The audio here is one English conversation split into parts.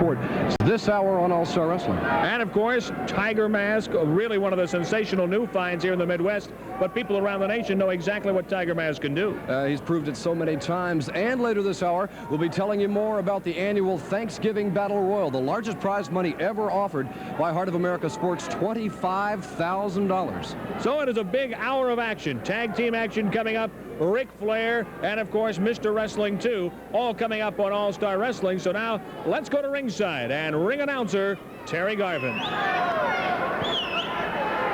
sport. It's this hour on All-Star Wrestling. And, of course, Tiger Mask, really one of the sensational new finds here in the Midwest. But people around the nation know exactly what Tiger Mask can do. He's proved it so many times. And later this hour, we'll be telling you more about the annual Thanksgiving Battle Royal, the largest prize money ever offered by Heart of America Sports, $25,000. So it is a big hour of action. Tag team action coming up. Ric Flair and, of course, Mr. Wrestling 2, all coming up on All-Star Wrestling. So now let's go to ringside and ring announcer Terry Garvin.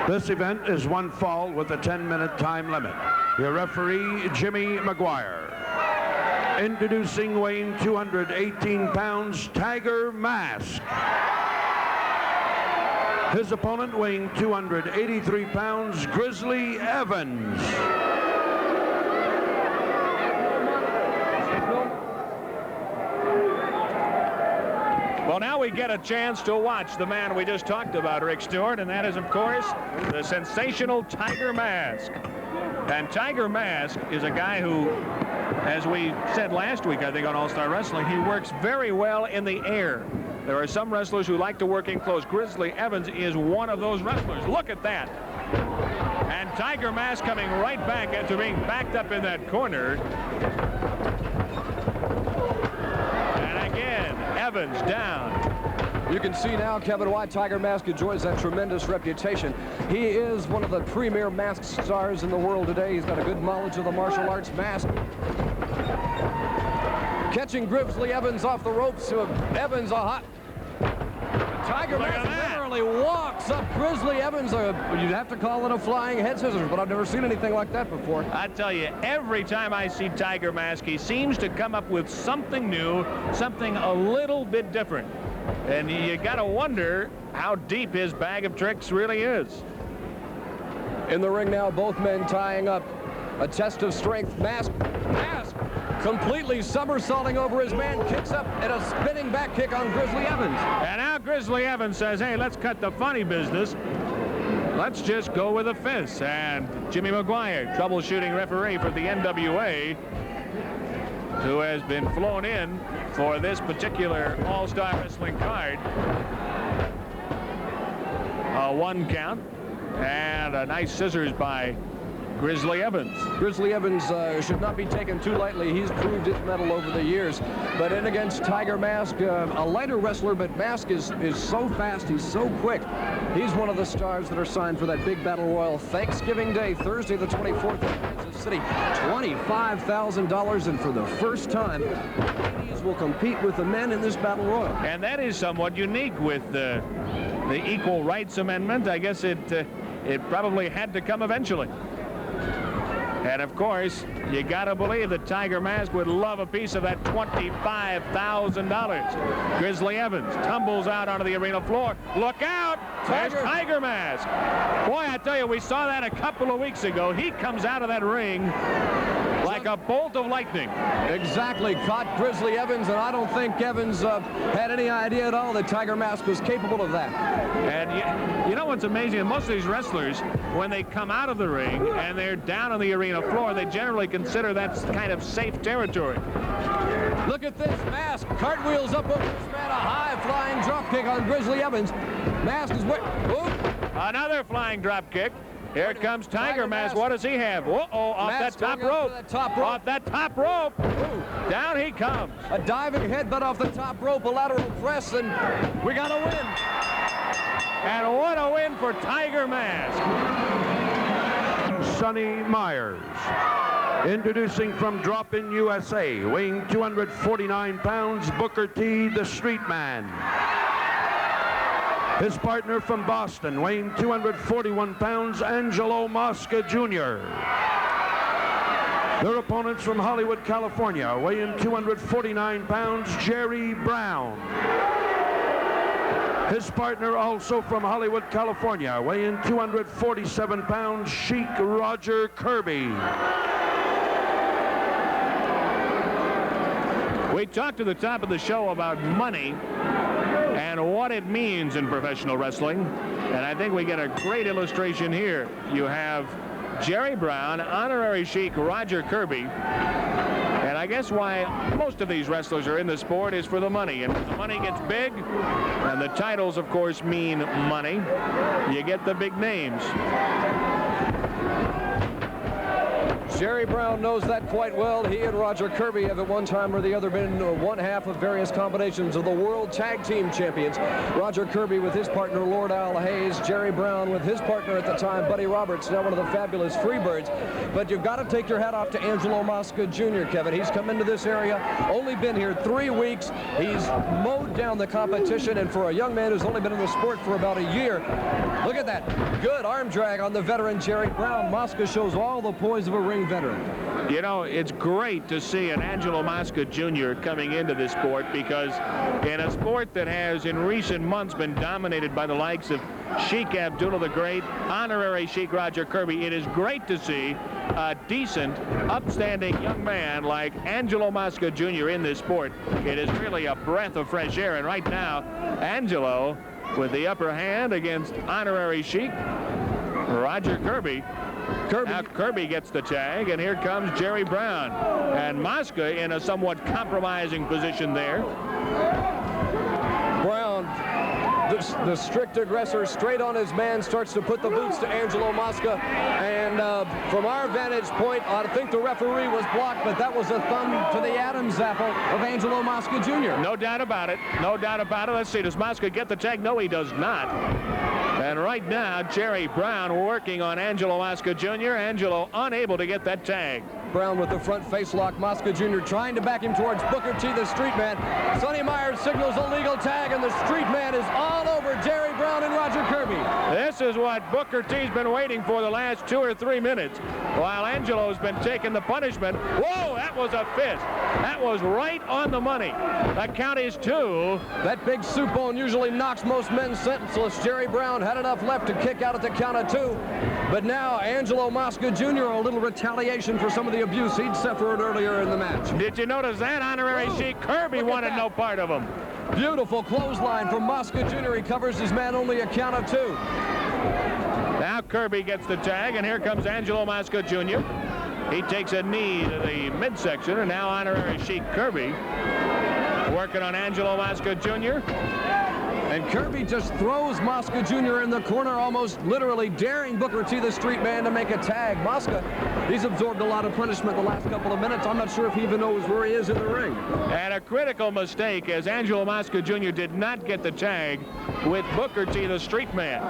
This event is one fall with a 10-minute time limit. Your referee, Jimmy McGuire. Introducing, weighing 218 pounds, Tiger Mask. His opponent, weighing 283 pounds, Grizzly Evans. Well, now we get a chance to watch the man we just talked about, Rick Stewart, and that is, of course, the sensational Tiger Mask. And Tiger Mask is a guy who, as we said last week, I think, on All-Star Wrestling, he works very well in the air. There are some wrestlers who like to work in close. Grizzly Evans is one of those wrestlers. Look at that. And Tiger Mask coming right back after being backed up in that corner. And again, Evans down. You can see now, Kevin, why Tiger Mask enjoys that tremendous reputation. He is one of the premier masked stars in the world today. He's got a good knowledge of the martial arts. Mask catching Grizzly Evans off the ropes. Evans a hot. Tiger Mask literally walks up Grizzly Evans. You'd have to call it a flying head scissors, but I've never seen anything like that before. I tell you, every time I see Tiger Mask, he seems to come up with something new, something a little bit different. And you got to wonder how deep his bag of tricks really is. In the ring now, both men tying up. A test of strength. Mask completely somersaulting over his man, kicks up and a spinning back kick on Grizzly Evans. And now Grizzly Evans says, hey, let's cut the funny business. Let's just go with a fist. And Jimmy McGuire, troubleshooting referee for the NWA, who has been flown in for this particular All-Star Wrestling card. A 1 count and a nice scissors by Grizzly Evans. Grizzly Evans should not be taken too lightly. He's proved his mettle over the years. But in against Tiger Mask, a lighter wrestler, but Mask is so fast, he's so quick. He's one of the stars that are signed for that big battle royal Thanksgiving Day, Thursday the 24th in Kansas City. $25,000, and for the first time, ladies will compete with the men in this battle royal. And that is somewhat unique with the Equal Rights Amendment. I guess it probably had to come eventually. And, of course, you got to believe that Tiger Mask would love a piece of that $25,000. Grizzly Evans tumbles out onto the arena floor. Look out! There's Tiger Mask. Boy, I tell you, we saw that a couple of weeks ago. He comes out of that ring like a bolt of lightning. Exactly. Caught Grizzly Evans, and I don't think Evans had any idea at all that Tiger Mask was capable of that. And you know what's amazing? Most of these wrestlers, when they come out of the ring and they're down on the arena floor, they generally consider that kind of safe territory. Look at this. Mask cartwheels up over this man. A high-flying dropkick on Grizzly Evans. Mask is wet. Another flying dropkick. Here comes Tiger Mask. What does he have? Uh-oh, off that top rope. Off that top rope. Down he comes. A diving headbutt off the top rope, a lateral press, and we got a win. And what a win for Tiger Mask. Sonny Myers. Introducing from Drop-In USA, weighing 249 pounds, Booker T, the Street Man. His partner from Boston, weighing 241 pounds, Angelo Mosca Jr. Their opponents from Hollywood, California, weighing 249 pounds, Jerry Brown. His partner also from Hollywood, California, weighing 247 pounds, Chic Roger Kirby. We talked at the top of the show about money and what it means in professional wrestling, and I think we get a great illustration here. You have Jerry Brown, honorary Sheik Roger Kirby, and I guess why most of these wrestlers are in the sport is for the money. And when the money gets big, and the titles, of course, mean money, you get the big names. Jerry Brown knows that quite well. He and Roger Kirby have at one time or the other been one half of various combinations of the World Tag Team Champions. Roger Kirby with his partner, Lord Al Hayes. Jerry Brown with his partner at the time, Buddy Roberts, now one of the fabulous Freebirds. But you've got to take your hat off to Angelo Mosca Jr., Kevin. He's come into this area, only been here 3 weeks. He's mowed down the competition, and for a young man who's only been in the sport for about a year, look at that. Good arm drag on the veteran Jerry Brown. Mosca shows all the poise of a ring veteran. You know, it's great to see an Angelo Mosca Jr. coming into this sport, because in a sport that has in recent months been dominated by the likes of Sheik Abdullah the Great, honorary Sheik Roger Kirby, it is great to see a decent, upstanding young man like Angelo Mosca Jr. in this sport. It is really a breath of fresh air, and right now, Angelo with the upper hand against honorary Sheik Roger Kirby. Now Kirby gets the tag, and here comes Jerry Brown. And Mosca in a somewhat compromising position there. Brown, the strict aggressor, straight on his man, starts to put the boots to Angelo Mosca. And from our vantage point, I think the referee was blocked, but that was a thumb to the Adam's apple of Angelo Mosca Jr. No doubt about it. No doubt about it. Let's see, does Mosca get the tag? No, he does not. And right now, Jerry Brown working on Angelo Mosca Jr. Angelo unable to get that tag. Brown with the front face lock. Mosca Jr. trying to back him towards Booker T, the street man. Sonny Myers signals a legal tag, and the street man is all over Jerry Brown and Roger Kirby. This is what Booker T's been waiting for the last 2 or 3 minutes, while Angelo's been taking the punishment. Whoa, that was a fist. That was right on the money. The count is 2. That big soup bone usually knocks most men senseless. Jerry Brown had enough left to kick out at the count of 2. But now Angelo Mosca Jr., a little retaliation for some of the abuse he'd suffered earlier in the match. Did you notice that? Honorary Sheik Kirby wanted no part of him. Beautiful clothesline from Mosca Jr. He covers his man only a count of 2. Now Kirby gets the tag, and here comes Angelo Mosca Jr. He takes a knee to the midsection, and now honorary Sheik Kirby working on Angelo Mosca Jr. And Kirby just throws Mosca Jr. in the corner, almost literally daring Booker T, the street man, to make a tag. Mosca, he's absorbed a lot of punishment the last couple of minutes. I'm not sure if he even knows where he is in the ring. And a critical mistake, as Angelo Mosca Jr. did not get the tag with Booker T, the street man.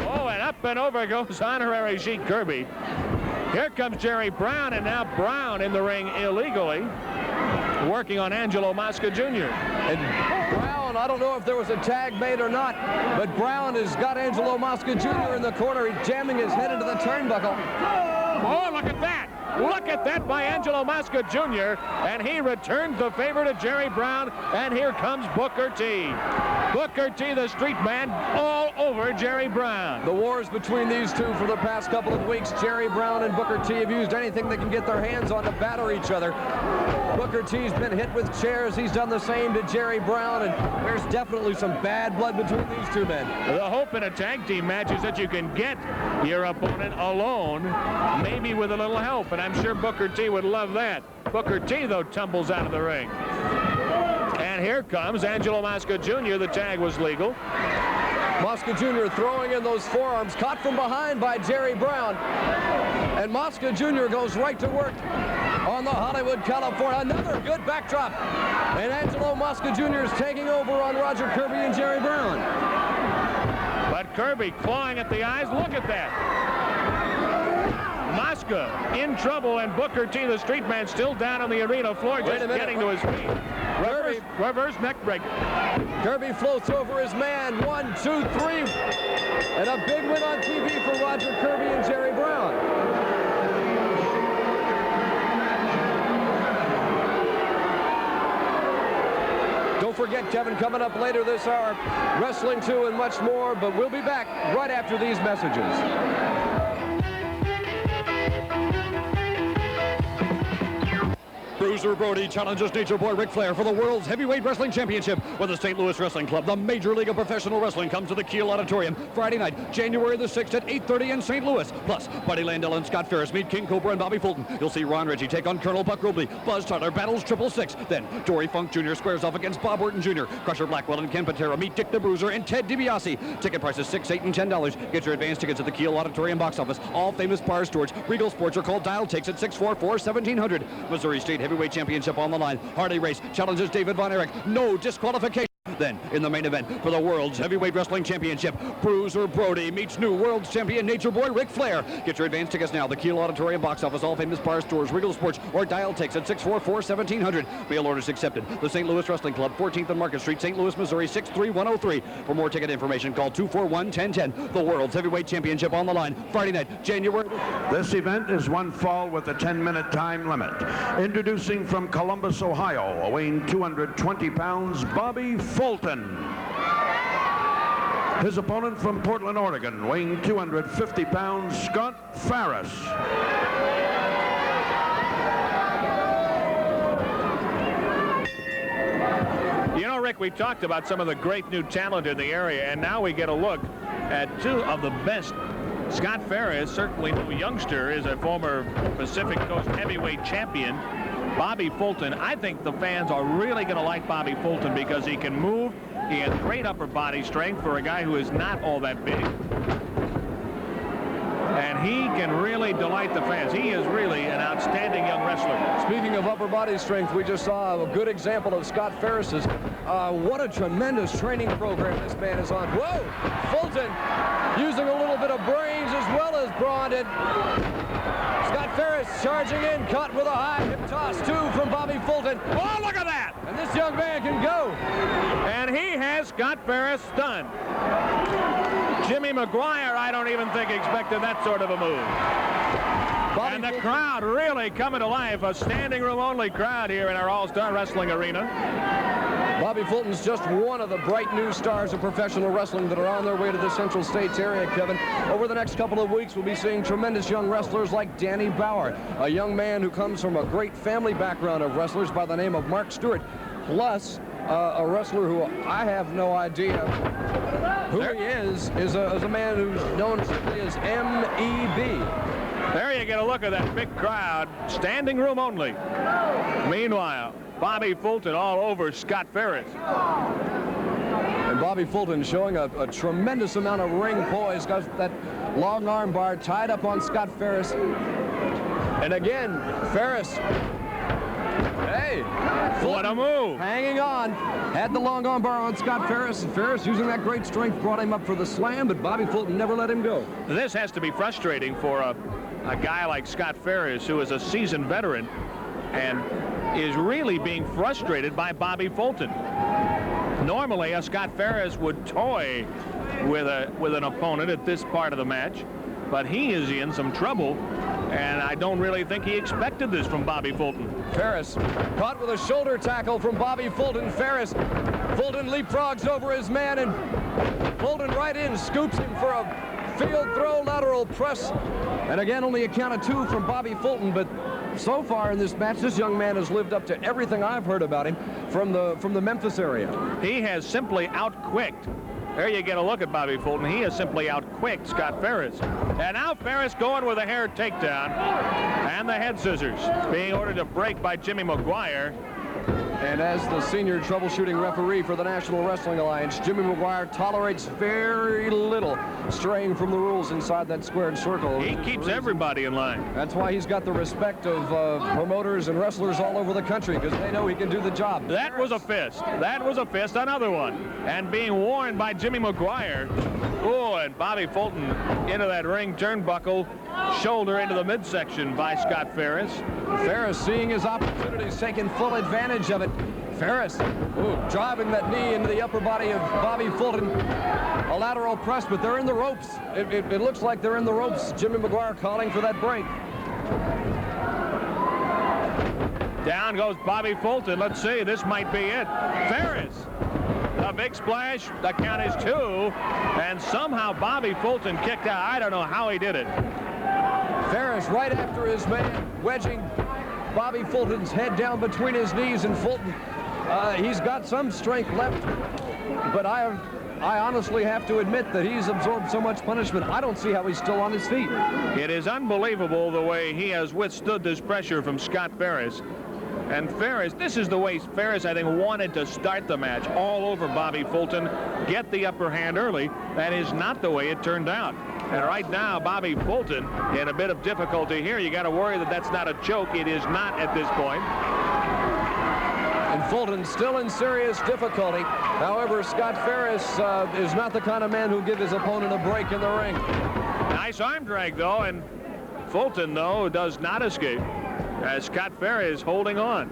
Oh, and up and over goes honorary Sheik Kirby. Here comes Jerry Brown, and now Brown in the ring illegally, working on Angelo Mosca Jr. And Brown, I don't know if there was a tag made or not, but Brown has got Angelo Mosca Jr. in the corner. He's jamming his head into the turnbuckle. Oh, look at that. Look at that by Angelo Mosca Jr. And he returns the favor to Jerry Brown. And here comes Booker T. Booker T, the street man, all over Jerry Brown. The wars between these two for the past couple of weeks, Jerry Brown and Booker T have used anything they can get their hands on to batter each other. Booker T's been hit with chairs. He's done the same to Jerry Brown, and there's definitely some bad blood between these two men. The hope in a tag team match is that you can get your opponent alone, maybe with a little help, and I'm sure Booker T would love that. Booker T, though, tumbles out of the ring. And here comes Angelo Mosca Jr. The tag was legal. Mosca Jr. throwing in those forearms, caught from behind by Jerry Brown. And Mosca Jr. goes right to work on the Hollywood, California. Another good backdrop. And Angelo Mosca Jr. is taking over on Roger Kirby and Jerry Brown. But Kirby clawing at the eyes. Look at that. Mosca in trouble, and Booker T, the street man, still down on the arena floor, just getting to his feet. Reverse neck break. Kirby floats over his man. 1, 2, 3. And a big win on TV for Roger Kirby and Jerry Brown. Don't forget, Kevin, coming up later this hour, Wrestling 2 and much more, but we'll be back right after these messages. Bruiser Brody challenges Nature Boy Ric Flair for the World's Heavyweight Wrestling Championship with the St. Louis Wrestling Club. The Major League of Professional Wrestling comes to the Kiel Auditorium Friday night, January the 6th at 8:30 in St. Louis. Plus, Buddy Landell and Scott Ferris meet King Cobra and Bobby Fulton. You'll see Ron Ritchie take on Colonel Buck Robley. Buzz Tyler battles 666. Then, Dory Funk Jr. squares off against Bob Orton Jr. Crusher Blackwell and Ken Patera meet Dick the Bruiser and Ted DiBiase. Ticket prices $6, $8, and $10. Get your advance tickets at the Kiel Auditorium box office. All famous bars, stores, Regal Sports, or call Dial Takes at 644-1700. Missouri State Heavyweight Championship on the line. Harley Race challenges David Von Erich. No disqualification. Then, in the main event for the World's Heavyweight Wrestling Championship, Bruiser Brody meets new World's Champion Nature Boy Ric Flair. Get your advance tickets now. The Kiel Auditorium box office, all famous bar stores, Regal Sports, or Dial Takes at 644-1700. Mail orders accepted. The St. Louis Wrestling Club, 14th and Market Street, St. Louis, Missouri, 63103. For more ticket information, call 241-1010. The World's Heavyweight Championship on the line, Friday night, January. This event is one fall with a 10-minute time limit. Introducing from Columbus, Ohio, weighing 220 pounds, Bobby Fulton. His opponent from Portland, Oregon, weighing 250 pounds, Scott Ferris. You know, Rick, we talked about some of the great new talent in the area, and now we get a look at two of the best. Scott Ferris, certainly no youngster, is a former Pacific Coast heavyweight champion. Bobby Fulton, I think the fans are really going to like Bobby Fulton because he can move. He has great upper body strength for a guy who is not all that big. And he can really delight the fans. He is really an outstanding young wrestler. Speaking of upper body strength, we just saw a good example of Scott Ferris's. What a tremendous training program this man is on. Whoa! Fulton using a little bit of brains as well as brawn. Scott Ferris charging in, caught with a high hip toss, two from Bobby Fulton. Oh, look at that! And this young man can go. And he has Scott Ferris stunned. Jimmy McGuire, I don't even think expected that sort of a move. Bobby And the Fulton. crowd really coming to life. A standing room only crowd here in our All-Star Wrestling Arena. Bobby Fulton's just one of the bright new stars of professional wrestling that are on their way to the Central States area, Kevin. Over the next couple of weeks, we'll be seeing tremendous young wrestlers like Danny Bauer, a young man who comes from a great family background of wrestlers by the name of Mark Stewart, plus a wrestler who I have no idea who he is a man who's known simply as MEB. There you get a look at that big crowd. Standing room only. Meanwhile, Bobby Fulton all over Scott Ferris. And Bobby Fulton showing a tremendous amount of ring poise. Got that long arm bar tied up on Scott Ferris. And again, Ferris. Hey, What a move. hanging on. Had the long arm bar on Scott Ferris. And Ferris, using that great strength, brought him up for the slam, but Bobby Fulton never let him go. This has to be frustrating for a guy like Scott Ferris, who is a seasoned veteran and is really being frustrated by Bobby Fulton. Normally, a Scott Ferris would toy with an opponent at this part of the match, but he is in some trouble, and I don't really think he expected this from Bobby Fulton. Ferris caught with a shoulder tackle from Bobby Fulton. Fulton leapfrogs over his man, and Fulton right in, scoops him for a field throw lateral press. And again, only a count of two from Bobby Fulton, but so far in this match, this young man has lived up to everything I've heard about him from the Memphis area. He has simply outquicked. There you get a look at Bobby Fulton. He has simply outquicked Scott Ferris. And now Ferris going with a hair takedown and the head scissors being ordered to break by Jimmy McGuire. And as the senior troubleshooting referee for the National Wrestling Alliance, Jimmy McGuire tolerates very little straying from the rules inside that squared circle. He keeps everybody in line. That's why he's got the respect of promoters and wrestlers all over the country, because they know he can do the job. That was a fist. That was a fist, another one. And being warned by Jimmy McGuire. Oh, and Bobby Fulton into that ring turnbuckle, shoulder into the midsection by Scott Ferris. Ferris, seeing his opportunities, taking full advantage of it. Ferris, driving that knee into the upper body of Bobby Fulton. A lateral press, but they're in the ropes. It looks like they're in the ropes. Jimmy McGuire calling for that break. Down goes Bobby Fulton. Let's see, this might be it. Ferris, a big splash. The count is two. And somehow Bobby Fulton kicked out. I don't know how he did it. Ferris right after his man, wedging Bobby Fulton's head down between his knees, and Fulton, he's got some strength left, but I honestly have to admit that he's absorbed so much punishment, I don't see how he's still on his feet. It is unbelievable the way he has withstood this pressure from Scott Ferris. And Ferris, this is the way Ferris, I think, wanted to start the match, all over Bobby Fulton, get the upper hand early. That is not the way it turned out. And right now, Bobby Fulton in a bit of difficulty here. You got to worry that that's not a choke. It is not at this point. And Fulton still in serious difficulty. However, Scott Ferris is not the kind of man who'll give his opponent a break in the ring. Nice arm drag, though, and Fulton, though, does not escape, as Scott Ferris holding on.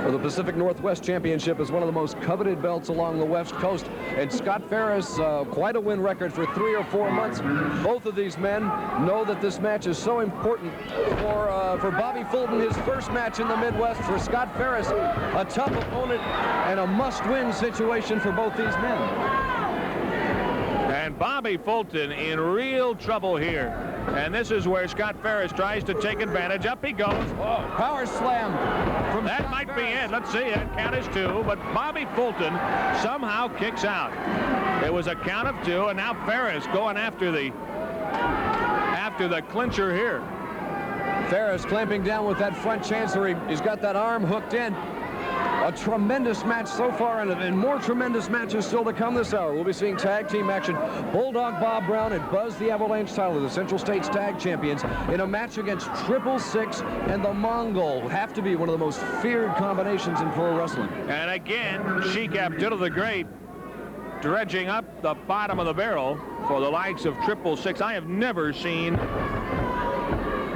Well, the Pacific Northwest Championship is one of the most coveted belts along the West Coast, and Scott Ferris, quite a win record for 3 or 4 months. Both of these men know that this match is so important for Bobby Fulton, his first match in the Midwest. For Scott Ferris, a tough opponent and a must-win situation for both these men. And Bobby Fulton in real trouble here. And this is where Scott Ferris tries to take advantage. Up he goes. Whoa, power slam. That Scott might Ferris. be it. Let's see it. Count is 2, but Bobby Fulton somehow kicks out. It was a count of 2, and now Ferris going after the clincher here. Ferris clamping down with that front chancery. He's got that arm hooked in. A tremendous match so far, and more tremendous matches still to come this hour. We'll be seeing tag team action. Bulldog Bob Brown and Buzz the Avalanche Tyler, the Central States Tag Champions, in a match against 666 and the Mongol. Have to be one of the most feared combinations in pro wrestling. And again, Sheik Abdullah the Great dredging up the bottom of the barrel for the likes of 666. I have never seen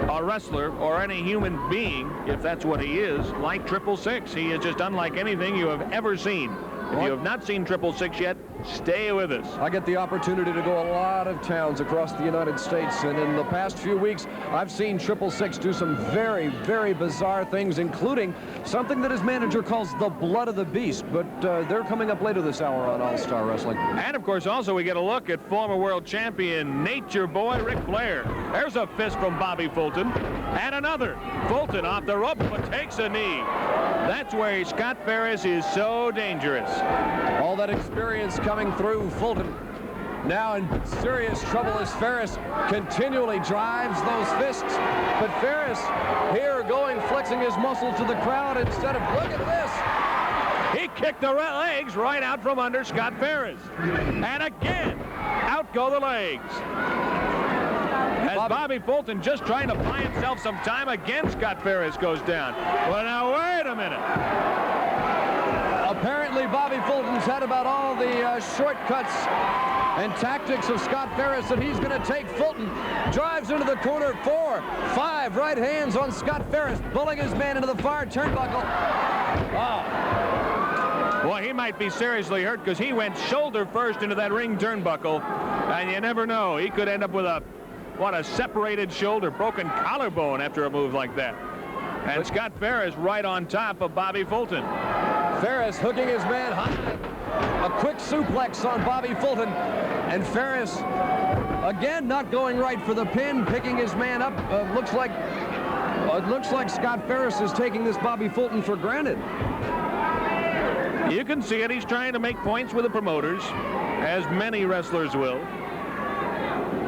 a wrestler or any human being, if that's what he is, like 666. He is just unlike anything you have ever seen. If you have not seen 666 yet, stay with us. I get the opportunity to go a lot of towns across the United States, and in the past few weeks, I've seen 666 do some very, very bizarre things, including something that his manager calls the blood of the beast, but they're coming up later this hour on All-Star Wrestling. And, of course, also we get a look at former world champion Nature Boy Ric Flair. There's a fist from Bobby Fulton, and another. Fulton off the rope, but takes a knee. That's where Scott Ferris is so dangerous. All that experience coming through. Fulton now in serious trouble as Ferris continually drives those fists. But Ferris here flexing his muscle to the crowd instead of, look at this. He kicked the legs right out from under Scott Ferris. And again, out go the legs. As Bobby Fulton just trying to buy himself some time, again Scott Ferris goes down. Well, now wait a minute. Apparently Bobby Fulton's had about all the shortcuts and tactics of Scott Ferris that he's going to take. Fulton drives into the corner. 4, 5 right hands on Scott Ferris, pulling his man into the far turnbuckle. Oh. Well, he might be seriously hurt because he went shoulder first into that ring turnbuckle, and you never know. He could end up with a separated shoulder, broken collarbone after a move like that. And Scott Ferris right on top of Bobby Fulton. Ferris hooking his man high. A quick suplex on Bobby Fulton. And Ferris, again, not going right for the pin, picking his man up. It looks like Scott Ferris is taking this Bobby Fulton for granted. You can see it. He's trying to make points with the promoters, as many wrestlers will.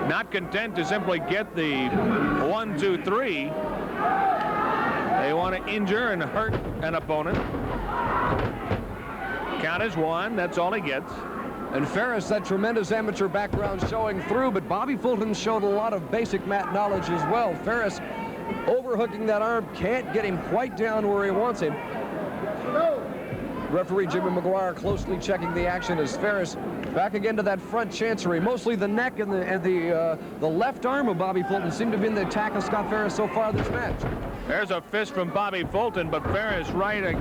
Not content to simply get the 1, 2, 3. They want to injure and hurt an opponent. Count is 1. That's all he gets. And Ferris, that tremendous amateur background showing through, but Bobby Fulton showed a lot of basic mat knowledge as well. Ferris overhooking that arm, can't get him quite down where he wants him. Referee Jimmy McGuire closely checking the action as Ferris back again to that front chancery. Mostly the neck and the left arm of Bobby Fulton seem to have been the attack of Scott Ferris so far this match. There's a fist from Bobby Fulton, but Ferris right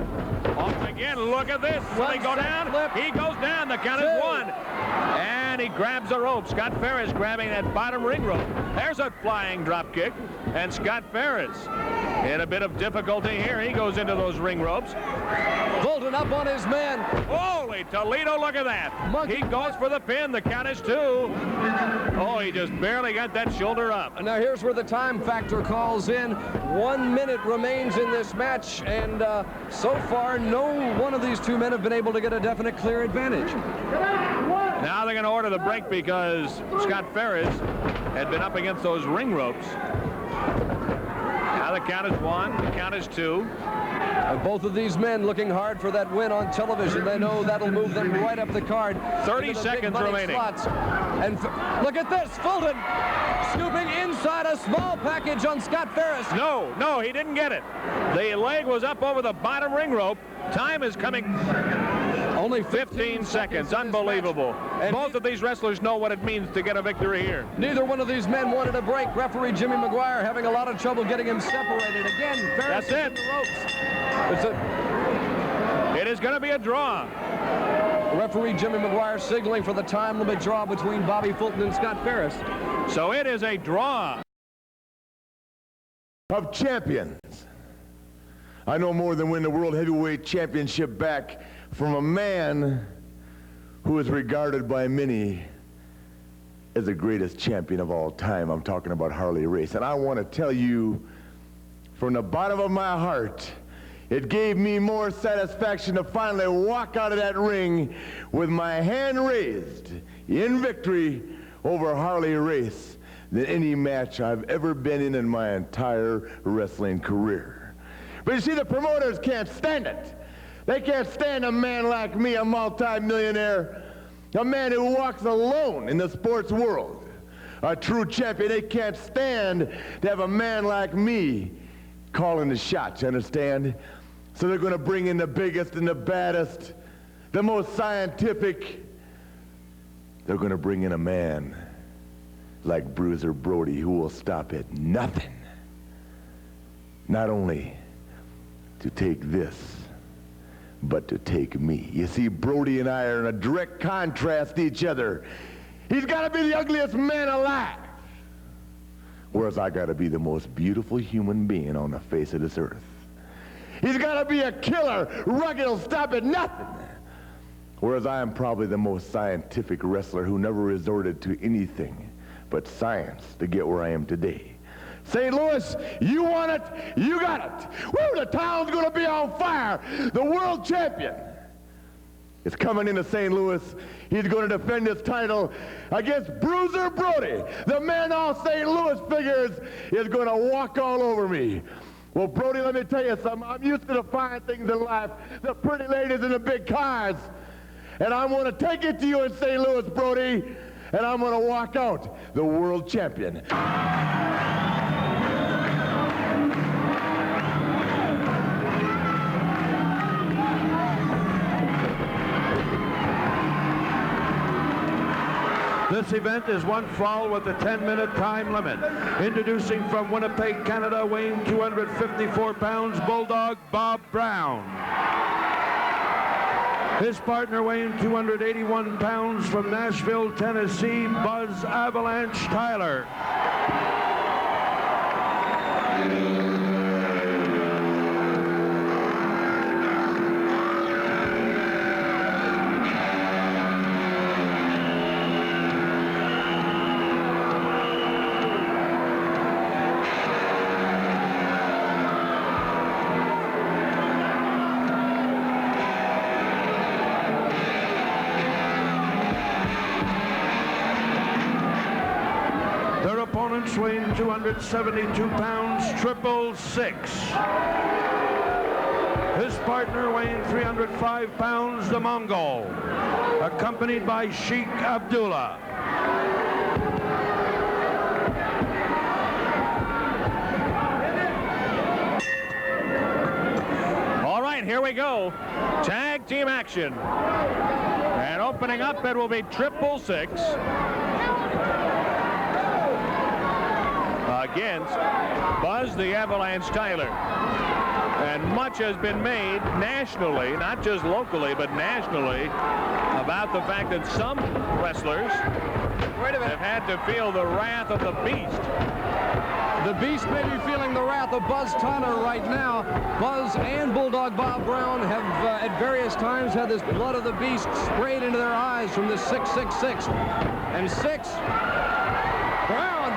off again. Look at this. Will he go down? He goes down. The count is 1. And he grabs the rope. Scott Ferris grabbing that bottom ring rope. There's a flying drop kick. And Scott Ferris in a bit of difficulty here. He goes into those ring ropes. Fulton up on his man. Holy Toledo, look at that. He goes for the pin. The count is 2. Oh, he just barely got that shoulder up. Now here's where the time factor calls in. 1 minute remains in this match, and so far no one of these two men have been able to get a definite clear advantage. Now they're going to order the break because Scott Ferris had been up against those ring ropes. Now the count is 1, the count is 2. And both of these men looking hard for that win on television. They know that'll move them right up the card. 30 seconds remaining. Slots. And look at this, Fulton scooping inside a small package on Scott Ferris. No, he didn't get it. The leg was up over the bottom ring rope. Time is coming. Only 15 seconds. Unbelievable. And both of these wrestlers know what it means to get a victory here. Neither one of these men wanted a break. Referee Jimmy McGuire having a lot of trouble getting him separated. Again, Ferris is in the ropes. It is going to be a draw. Referee Jimmy McGuire signaling for the time limit draw between Bobby Fulton and Scott Ferris. So it is a draw. Of champions. I know more than win the World Heavyweight Championship back from a man who is regarded by many as the greatest champion of all time. I'm talking about Harley Race. And I want to tell you from the bottom of my heart, it gave me more satisfaction to finally walk out of that ring with my hand raised in victory over Harley Race than any match I've ever been in my entire wrestling career. But you see, the promoters can't stand it. They can't stand a man like me, a multi-millionaire, a man who walks alone in the sports world, a true champion. They can't stand to have a man like me calling the shots, you understand? So they're going to bring in the biggest and the baddest, the most scientific. They're going to bring in a man like Bruiser Brody who will stop at nothing. Not only to take this, but to take me. You see, Brody and I are in a direct contrast to each other. He's got to be the ugliest man alive, whereas I got to be the most beautiful human being on the face of this earth. He's got to be a killer, rugged, will stop at nothing, whereas I am probably the most scientific wrestler who never resorted to anything but science to get where I am today. St. Louis, you want it, you got it. Woo, the town's going to be on fire. The world champion is coming into St. Louis. He's going to defend his title against Bruiser Brody. The man all St. Louis figures is going to walk all over me. Well, Brody, let me tell you something. I'm used to the fine things in life, the pretty ladies in the big cars. And I'm going to take it to you in St. Louis, Brody, and I'm going to walk out the world champion. This event is one fall with a 10-minute time limit. Introducing from Winnipeg, Canada, weighing 254 pounds, Bulldog Bob Brown. His partner weighing 281 pounds from Nashville, Tennessee, Buzz Avalanche Tyler. Weighing 272 pounds, 666. His partner weighing 305 pounds, the Mongol, accompanied by Sheikh Abdullah. All right, here we go. Tag team action. And opening up, it will be 666. Against Buzz the Avalanche Tyler. And much has been made nationally, not just locally, but nationally, about the fact that some wrestlers have had to feel the wrath of the beast. The Beast may be feeling the wrath of Buzz Tyler right now. Buzz and Bulldog Bob Brown have at various times had this blood of the Beast sprayed into their eyes from this 666. And 6, Brown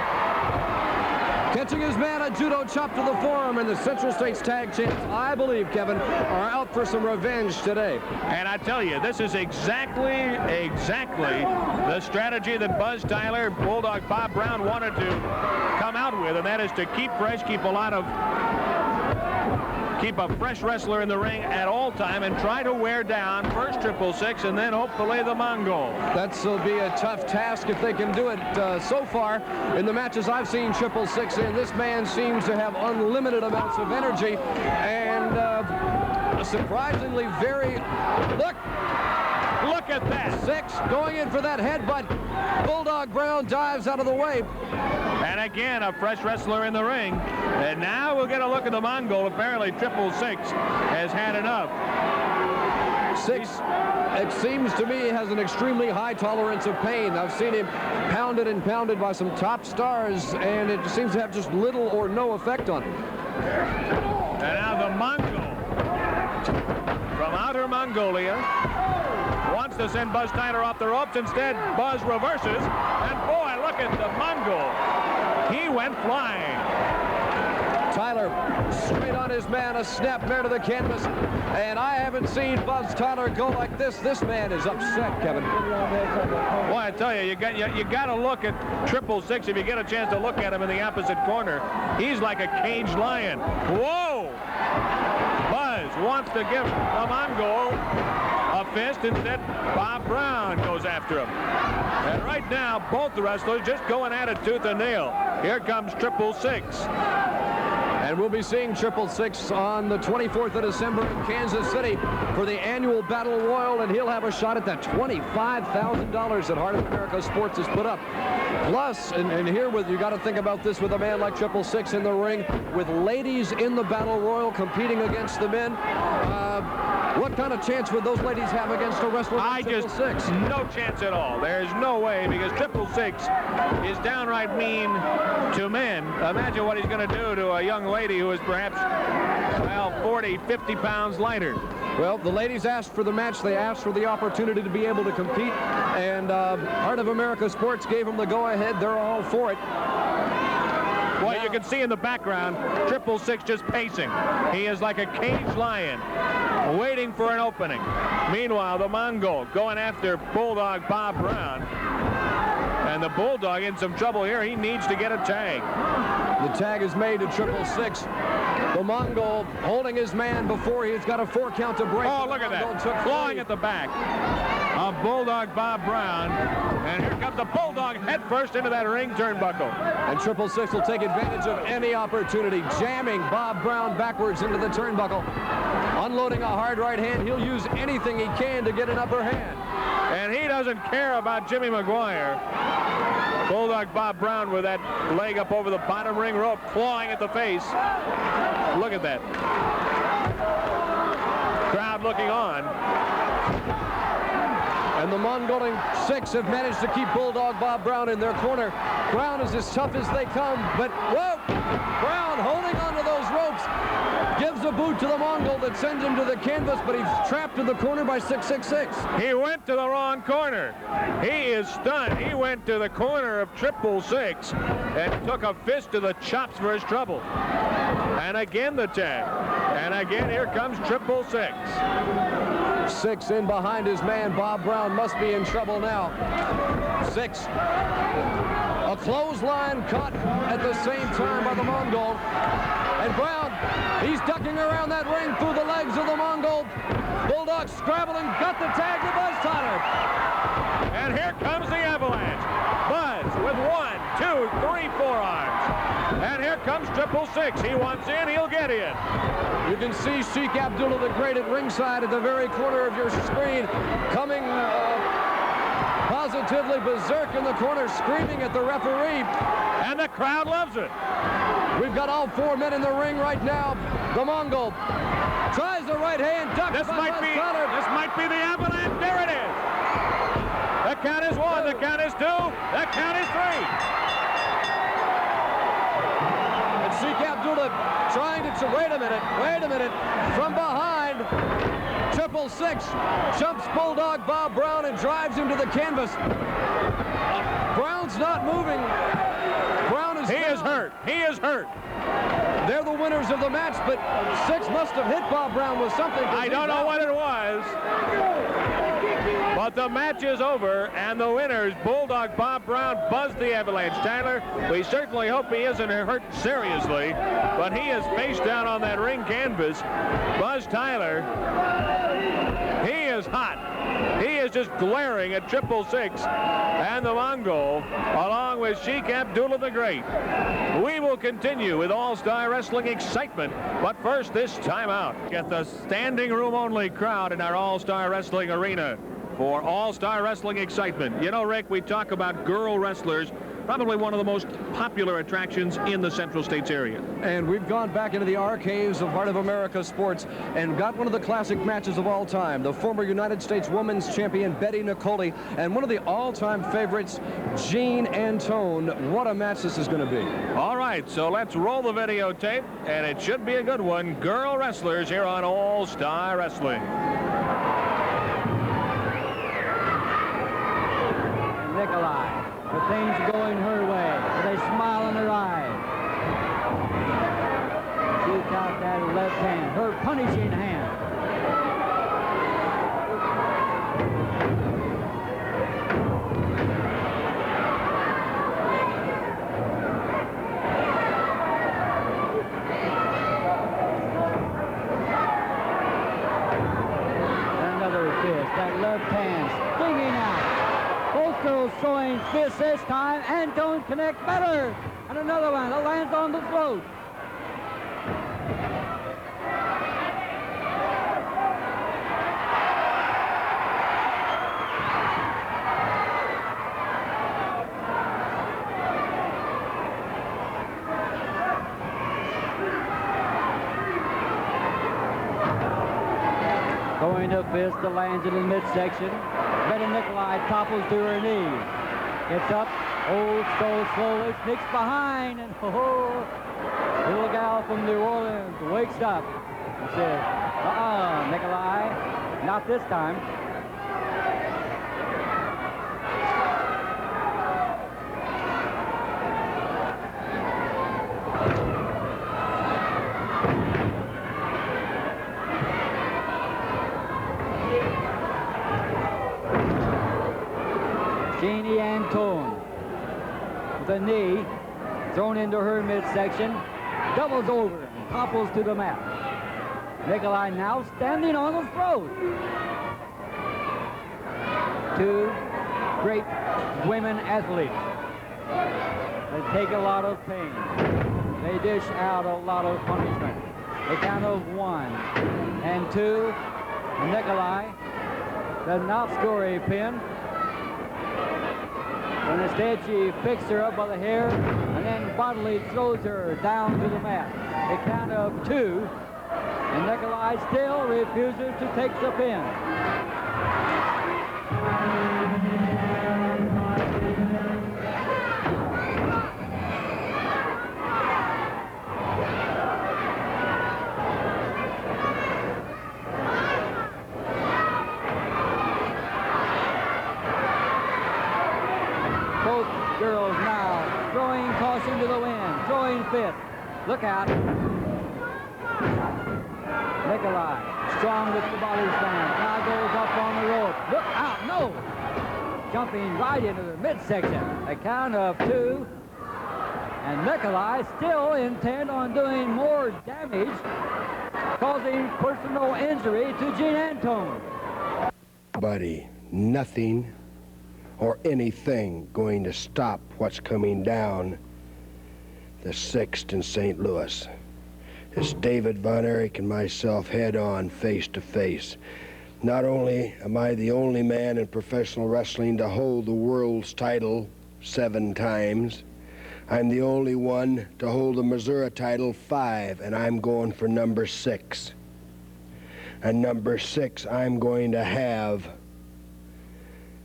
catching his man a judo chop to the forearm, and the Central States tag champs, I believe, Kevin, are out for some revenge today. And I tell you, this is exactly the strategy that Buzz Tyler, Bulldog Bob Brown wanted to come out with, and that is to keep fresh, keep a fresh wrestler in the ring at all time and try to wear down first 666 and then hopefully the Mongol. That'll be a tough task if they can do it. So far, in the matches I've seen 666 in, this man seems to have unlimited amounts of energy and surprisingly very... Look at that. 6 going in for that headbutt. Bulldog Brown dives out of the way. And again, a fresh wrestler in the ring. And now we'll get a look at the Mongol. Apparently, 666 has had enough. 6, it seems to me, has an extremely high tolerance of pain. I've seen him pounded and pounded by some top stars, and it seems to have just little or no effect on him. And now the Mongol from outer Mongolia wants to send Buzz Tyler off the ropes. Instead, Buzz reverses. And boy, look at the Mongol. He went flying. Tyler straight on his man, a snap mare to the canvas. And I haven't seen Buzz Tyler go like this. This man is upset, Kevin. Boy, I tell you, you got to look at 666 if you get a chance to look at him in the opposite corner. He's like a caged lion. Whoa! Buzz wants to give the Mongol a fist. Instead, Bob Brown goes after him. And right now, both the wrestlers just going at it tooth and nail. Here comes 666. And we'll be seeing 666 on the 24th of December in Kansas City for the annual Battle Royal, and he'll have a shot at that $25,000 that Heart of America Sports has put up. Plus, and here you got to think about this with a man like 666 in the ring, with ladies in the Battle Royal competing against the men. What kind of chance would those ladies have against a wrestler like 666? No chance at all. There's no way, because 666 is downright mean to men. Imagine what he's going to do to a young lady who is perhaps, well, 40, 50 pounds lighter. Well, the ladies asked for the match. They asked for the opportunity to be able to compete, and Heart of America Sports gave them the go-ahead. They're all for it. Boy, you can see in the background 666 just pacing. He is like a caged lion, waiting for an opening. Meanwhile, the Mongol going after Bulldog Bob Brown. And the Bulldog in some trouble here. He needs to get a tag. The tag is made to 666. The Mongol holding his man before he's got a 4 count to break. Oh, look at that. Clawing at the back of Bulldog Bob Brown. And here comes the Bulldog head first into that ring turnbuckle. And 666 will take advantage of any opportunity, jamming Bob Brown backwards into the turnbuckle. Unloading a hard right hand. He'll use anything he can to get an upper hand. And he doesn't care about Jimmy Maguire. Bulldog Bob Brown with that leg up over the bottom ring rope, clawing at the face. Look at that. Crowd looking on. And the Mongolian 6 have managed to keep Bulldog Bob Brown in their corner. Brown is as tough as they come, but whoa! Brown holding onto those ropes. Gives a boot to the Mongol that sends him to the canvas, but he's trapped in the corner by 666. He went to the wrong corner. He is stunned. He went to the corner of 666 and took a fist to the chops for his trouble. And again the tag. And again, here comes 666. 6 in behind his man. Bob Brown must be in trouble now. 6. A clothesline caught at the same time by the Mongol. And Brown, he's ducking around that ring through the legs of the Mongol. Bulldog scrabbling, got the tag to Buzz Tyler. And here comes the Avalanche. Buzz with 1, 2, 3 forearms. And here comes 666. He wants in, he'll get in. You can see Sheik Abdullah the Great at ringside at the very corner of your screen, coming positively berserk in the corner, screaming at the referee. And the crowd loves it. We've got all 4 men in the ring right now. The Mongol tries the right hand, ducks. This might be the Avalanche. There it is. The count is 1. The count is 2. The count is 3. Wait a minute. From behind, 666 jumps Bulldog Bob Brown and drives him to the canvas. Brown's not moving. Brown is down. He is hurt. They're the winners of the match, but Six must have hit Bob Brown with something. I don't know what it was. But the match is over, and the winners, Bulldog Bob Brown, buzzed the Avalanche. Tyler, we certainly hope he isn't hurt seriously, but he is face down on that ring canvas. Buzz Tyler, he is hot. He is just glaring at 666 and the Mongol, along with Sheik Abdullah the Great. We will continue with All-Star Wrestling excitement, but first, this timeout. Get the standing room only crowd in our All-Star Wrestling arena for All-Star Wrestling excitement. You know, Rick, we talk about girl wrestlers, probably one of the most popular attractions in the Central States area. And we've gone back into the archives of Heart of America sports and got one of the classic matches of all time. The former United States Women's Champion Betty Nicoli and one of the all-time favorites, Jean Antone. What a match this is going to be. All right, so let's roll the videotape, and it should be a good one. Girl wrestlers here on All-Star Wrestling. Nikolai. The things going her way with a smile in her eye. Shoots out that left hand, her punishing hand. Another fist, that left hand stinging out. Both girls throwing fists this time. Antone connect better. And another one that lands on the throat. Going to fist that lands in the midsection. Betty Nikolai topples to her knees. Gets up, so slowly, sneaks behind, and little gal from New Orleans wakes up and says, Nikolai, not this time. Jeannie Antone with a knee thrown into her midsection, doubles over and topples to the mat. Nikolai now standing on the throat. Two great women athletes. They take a lot of pain. They dish out a lot of punishment. They count of 1 and 2. And Nikolai does not score a pin. And instead, she picks her up by the hair and then bodily throws her down to the mat. A count of 2, and Nikolai still refuses to take the pin. Girls now throwing caution to the wind, throwing fifth. Look out. Nikolai, strong with the body slam, now goes up on the rope. Look out, no! Jumping right into the midsection. A count of 2. And Nikolai still intent on doing more damage, causing personal injury to Jean Antone. Buddy, nothing or anything going to stop what's coming down the 6th in St. Louis. It's David Von Erich and myself head on, face to face. Not only am I the only man in professional wrestling to hold the world's title 7 times, I'm the only one to hold the Missouri title 5, and I'm going for number 6. And number 6 I'm going to have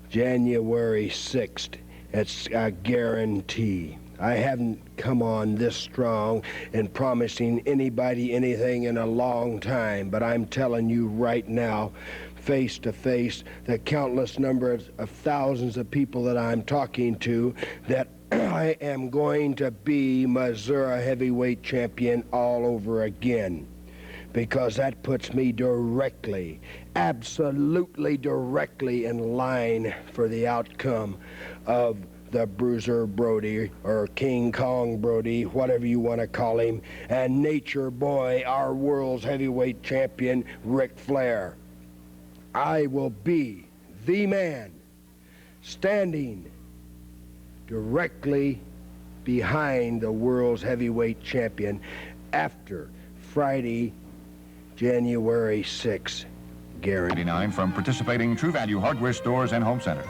January 6th. It's a guarantee. I haven't come on this strong and promising anybody anything in a long time, but I'm telling you right now, face to face, the countless number of thousands of people that I'm talking to, that I am going to be Missouri heavyweight champion all over again, because that puts me directly, absolutely directly in line for the outcome of the Bruiser Brody, or King Kong Brody, whatever you want to call him, and Nature Boy, our world's heavyweight champion, Ric Flair. I will be the man standing directly behind the world's heavyweight champion after Friday, January 6th. Guaranteed. 89 from participating True Value hardware stores and home centers.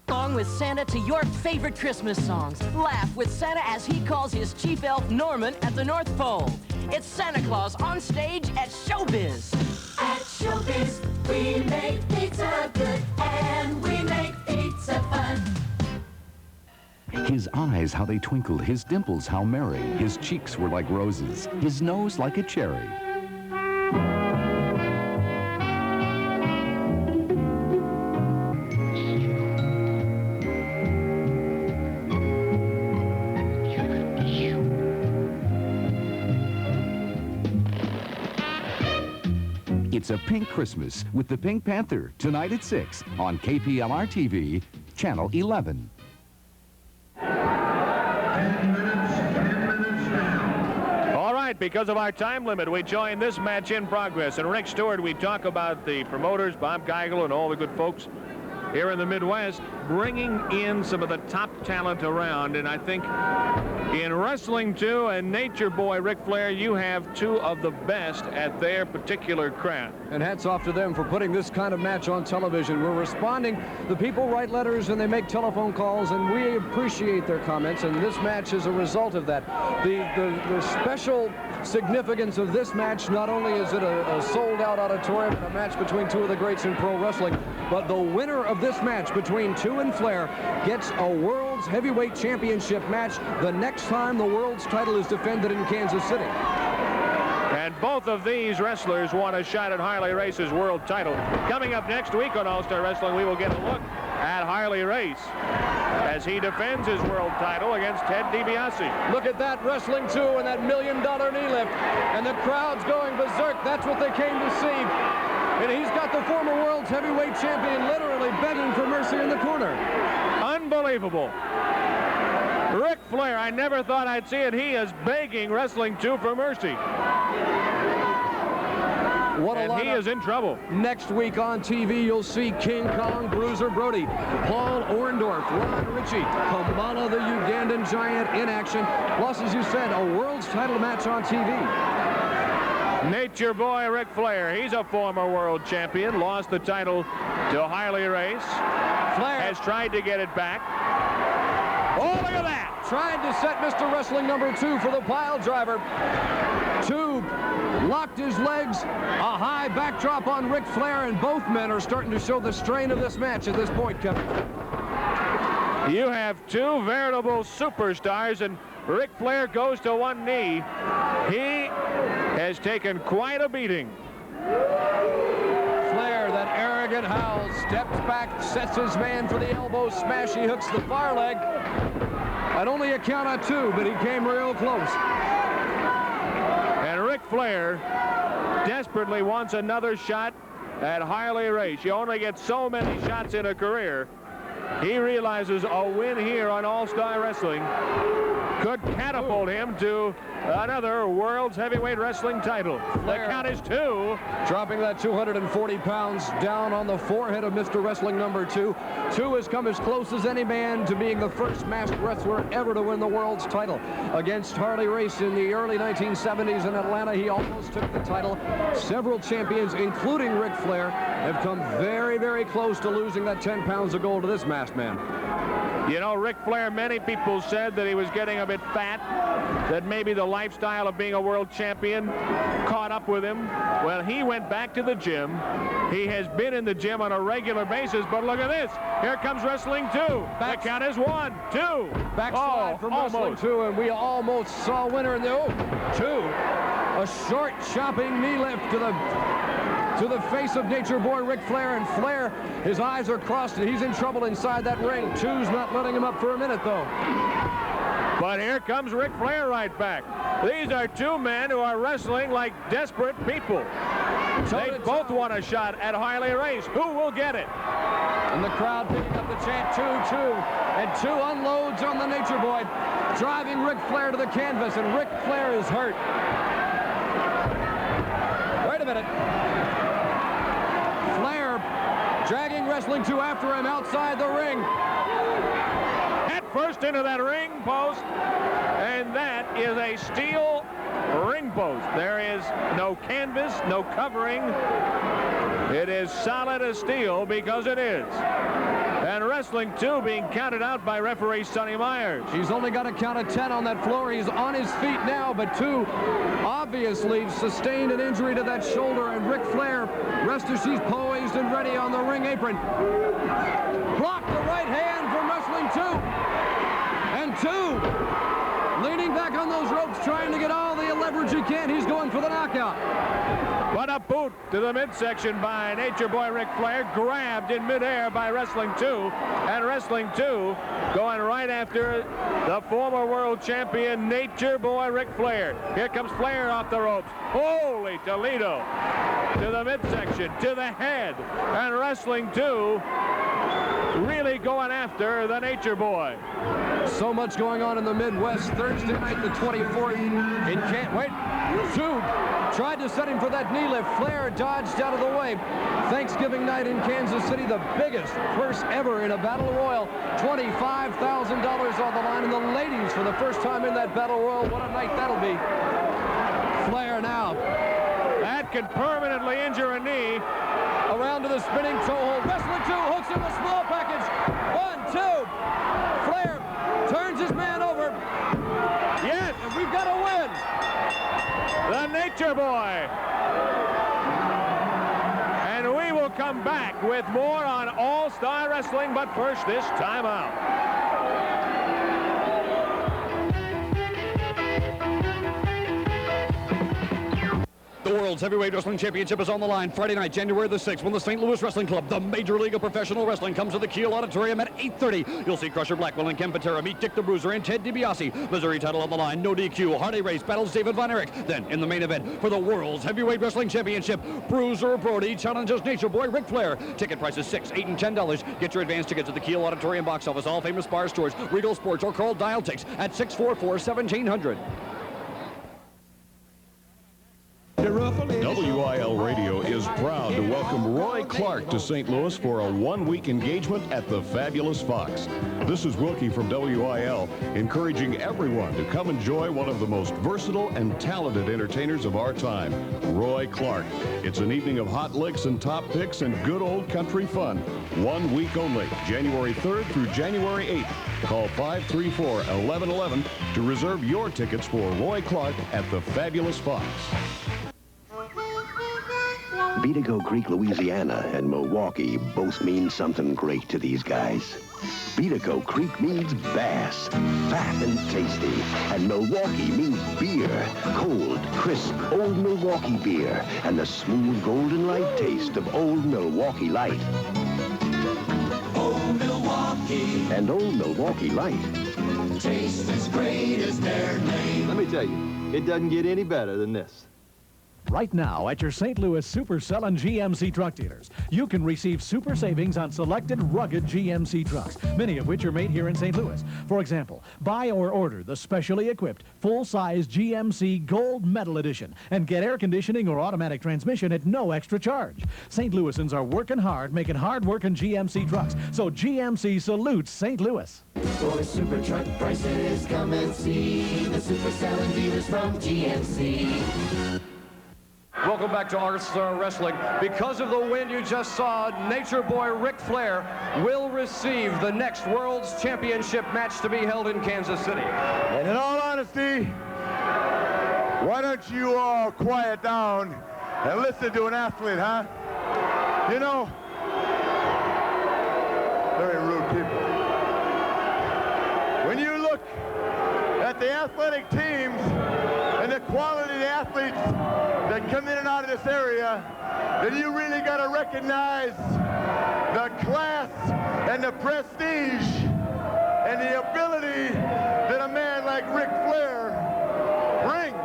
Along with Santa to your favorite Christmas songs. Laugh with Santa as he calls his chief elf Norman at the North Pole. It's Santa Claus on stage at Showbiz. At Showbiz, we make pizza good and we make pizza fun. His eyes, how they twinkled, his dimples, how merry. His cheeks were like roses, his nose like a cherry. It's a pink Christmas with the Pink Panther, tonight at 6 on KPLR-TV, Channel 11. 10 minutes now. All right, because of our time limit, we join this match in progress. And Rick Stewart, we talk about the promoters, Bob Geigel, and all the good folks here in the Midwest, bringing in some of the top talent around. And I think in wrestling, too, and Nature Boy Ric Flair, you have two of the best at their particular craft. And hats off to them for putting this kind of match on television. We're responding. The people write letters and they make telephone calls, and we appreciate their comments, and this match is a result of that. The special significance of this match, not only is it a sold-out auditorium and a match between two of the greats in pro wrestling, but the winner of this match between Two and Flair gets a World's Heavyweight Championship match the next time the world's title is defended in Kansas City. And both of these wrestlers want a shot at Harley Race's world title. Coming up next week on All-Star Wrestling, we will get a look at Harley Race as he defends his world title against Ted DiBiase. Look at that, wrestling two and that $1 million knee lift. And the crowd's going berserk. That's what they came to see. And he's got the former world's heavyweight champion literally begging for mercy in the corner. Unbelievable. Ric Flair, I never thought I'd see it. He is begging Wrestling 2 for mercy. What a and he is in trouble. Next week on TV, you'll see King Kong, Bruiser Brody, Paul Orndorff, Ron Ritchie, Kamala the Ugandan Giant in action. Plus, as you said, a world's title match on TV. Nature Boy Ric Flair, he's a former world champion, lost the title to Harley Race. Flair has tried to get it back. Oh, look at that! Tried to set Mr. Wrestling number 2 for the pile driver. Two locked his legs, a high backdrop on Ric Flair, and both men are starting to show the strain of this match at this point, Kevin. You have two veritable superstars, and Ric Flair goes to one knee. He has taken quite a beating. Flair, that arrogant howl, steps back, sets his man for the elbow smash. He hooks the far leg. At only a count of 2, but he came real close. And Ric Flair desperately wants another shot at Harley Race. You only get so many shots in a career. He realizes a win here on All-Star Wrestling could catapult him to another World's Heavyweight Wrestling title. Flair, the count is 2. Dropping that 240 pounds down on the forehead of Mr. Wrestling number 2. 2 has come as close as any man to being the first masked wrestler ever to win the world's title. Against Harley Race in the early 1970s in Atlanta, he almost took the title. Several champions, including Ric Flair, have come very, very close to losing that 10 pounds of gold to this masked man. You know, Ric Flair, many people said that he was getting a bit fat, that maybe the lifestyle of being a world champion caught up with him. Well, he went back to the gym. He has been in the gym on a regular basis, but look at this. Here comes Wrestling 2. The count is 1, 2. Backslide from Wrestling 2, and we almost saw winner in the 2. A short chopping knee lift to the face of Nature Boy Ric Flair, and Flair, his eyes are crossed, and he's in trouble inside that ring. 2's not letting him up for a minute, though. But here comes Ric Flair right back. These are two men who are wrestling like desperate people. They both want a shot at Harley Race. Who will get it? And the crowd picking up the chant, 2-2. And 2 unloads on the Nature Boy, driving Ric Flair to the canvas, and Ric Flair is hurt. Wait a minute. Flair dragging Wrestling 2 after him outside the ring. Head first into that ring post, and that is a steel ring post. There is no canvas, no covering. It is solid as steel because it is. And Wrestling 2 being counted out by referee Sonny Myers. He's only got a count of 10 on that floor. He's on his feet now, but 2 obviously sustained an injury to that shoulder, and Ric Flair, rest as she's poised and ready on the ring apron. Blocked the right hand from Wrestling 2. And 2 leaning back on those ropes, trying to get all the leverage he can. He's going for the knockout. But a boot to the midsection by Nature Boy Ric Flair, grabbed in midair by Wrestling 2, and Wrestling 2 going right after the former world champion Nature Boy Ric Flair. Here comes Flair off the ropes. Holy Toledo! To the midsection, to the head, and Wrestling 2 really going after the Nature Boy. So much going on in the Midwest. Thursday night, the 24th in Two tried to set him for that knee lift. Flair dodged out of the way. Thanksgiving night in Kansas City, the biggest purse ever in a Battle Royal. $25,000 on the line, and the ladies for the first time in that Battle Royal. What a night that'll be. Flair now. That could permanently injure a knee. Around to the spinning toe hold. Wrestling 2 hooks him a small package. 1, 2. Flair turns his man over. Yes, and we've got a win. The Nature Boy. And we will come back with more on All-Star Wrestling, but first this time out. The World's Heavyweight Wrestling Championship is on the line Friday night, January the 6th, when the St. Louis Wrestling Club, the Major League of Professional Wrestling, comes to the Kiel Auditorium at 8:30. You'll see Crusher Blackwell and Ken Patera meet Dick the Bruiser and Ted DiBiase. Missouri title on the line, no DQ. Harley Race battles David Von Erich. Then, in the main event for the World's Heavyweight Wrestling Championship, Bruiser Brody challenges Nature Boy Ric Flair. Ticket prices $6, $8, and $10. Get your advance tickets at the Kiel Auditorium box office, all famous bar stores, Regal Sports, or call Dial Tix at 644-1700. WIL Radio is proud to welcome Roy Clark to St. Louis for a one-week engagement at the Fabulous Fox. This is Wilkie from WIL, encouraging everyone to come enjoy one of the most versatile and talented entertainers of our time, Roy Clark. It's an evening of hot licks and top picks and good old country fun. 1 week only, January 3rd through January 8th. Call 534-1111 to reserve your tickets for Roy Clark at the Fabulous Fox. Beatigo Creek, Louisiana, and Milwaukee both mean something great to these guys. Beatigo Creek means bass, fat and tasty, and Milwaukee means beer, cold, crisp, Old Milwaukee beer, and the smooth golden light taste of Old Milwaukee Light. Old Milwaukee. And Old Milwaukee Light. Taste as great as their name. Let me tell you, it doesn't get any better than this. Right now at your St. Louis Supercell and GMC truck dealers, you can receive super savings on selected rugged GMC trucks, many of which are made here in St. Louis. For example, buy or order the specially equipped full-size GMC Gold Medal Edition and get air conditioning or automatic transmission at no extra charge. St. Louisans are working hard, making hard-working GMC trucks, so GMC salutes St. Louis. For super truck prices, come and see the Supercell and dealers from GMC. Welcome back to All-Star Wrestling. Because of the win you just saw, Nature Boy Ric Flair will receive the next World's Championship match to be held in Kansas City. And in all honesty, Why don't you all quiet down and listen to an athlete, huh? You know, very rude people. When you look at the athletic teams and the quality of the athletes that come in and out of this area, then you really got to recognize the class and the prestige and the ability that a man like Ric Flair brings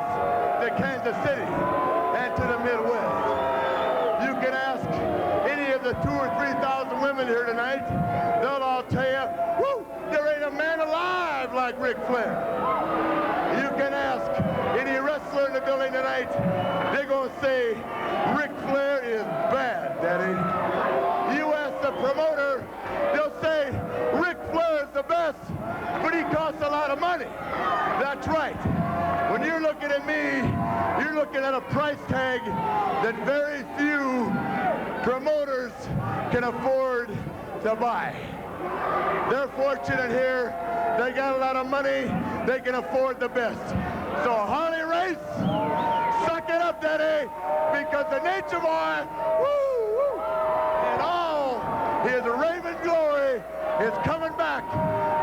to Kansas City and to the Midwest. You can ask any of the 2,000 or 3,000 women here tonight, they'll all tell you, whoo, there ain't a man alive like Ric Flair. You can ask any wrestler in the building tonight, they're going to say, Ric Flair is bad, Daddy. You ask the promoter, they'll say, Ric Flair is the best, but he costs a lot of money. That's right. When you're looking at me, you're looking at a price tag that very few promoters can afford to buy. They're fortunate here. They got a lot of money. They can afford the best. So Harley Race, suck it up, Daddy, because the Nature Boy, woo, woo, and all his Raven glory is coming back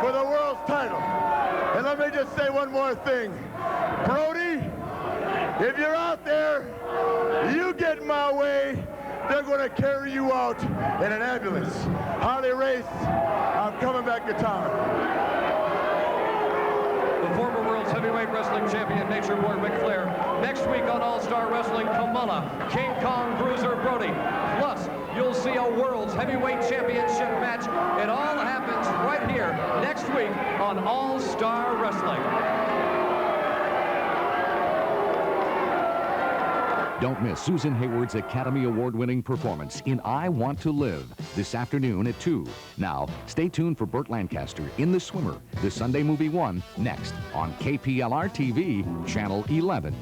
for the world's title. And let me just say one more thing. Brody, if you're out there, you get in my way, they're going to carry you out in an ambulance. Harley Race, I'm coming back to town. The former World's Heavyweight Wrestling Champion, Nature Boy Ric Flair. Next week on All-Star Wrestling, Kamala, King Kong Bruiser Brody. Plus, you'll see a World's Heavyweight Championship match. It all happens right here next week on All-Star Wrestling. Don't miss Susan Hayward's Academy Award-winning performance in I Want to Live this afternoon at 2. Now, stay tuned for Burt Lancaster in The Swimmer, the Sunday Movie 1, next on KPLR TV, Channel 11.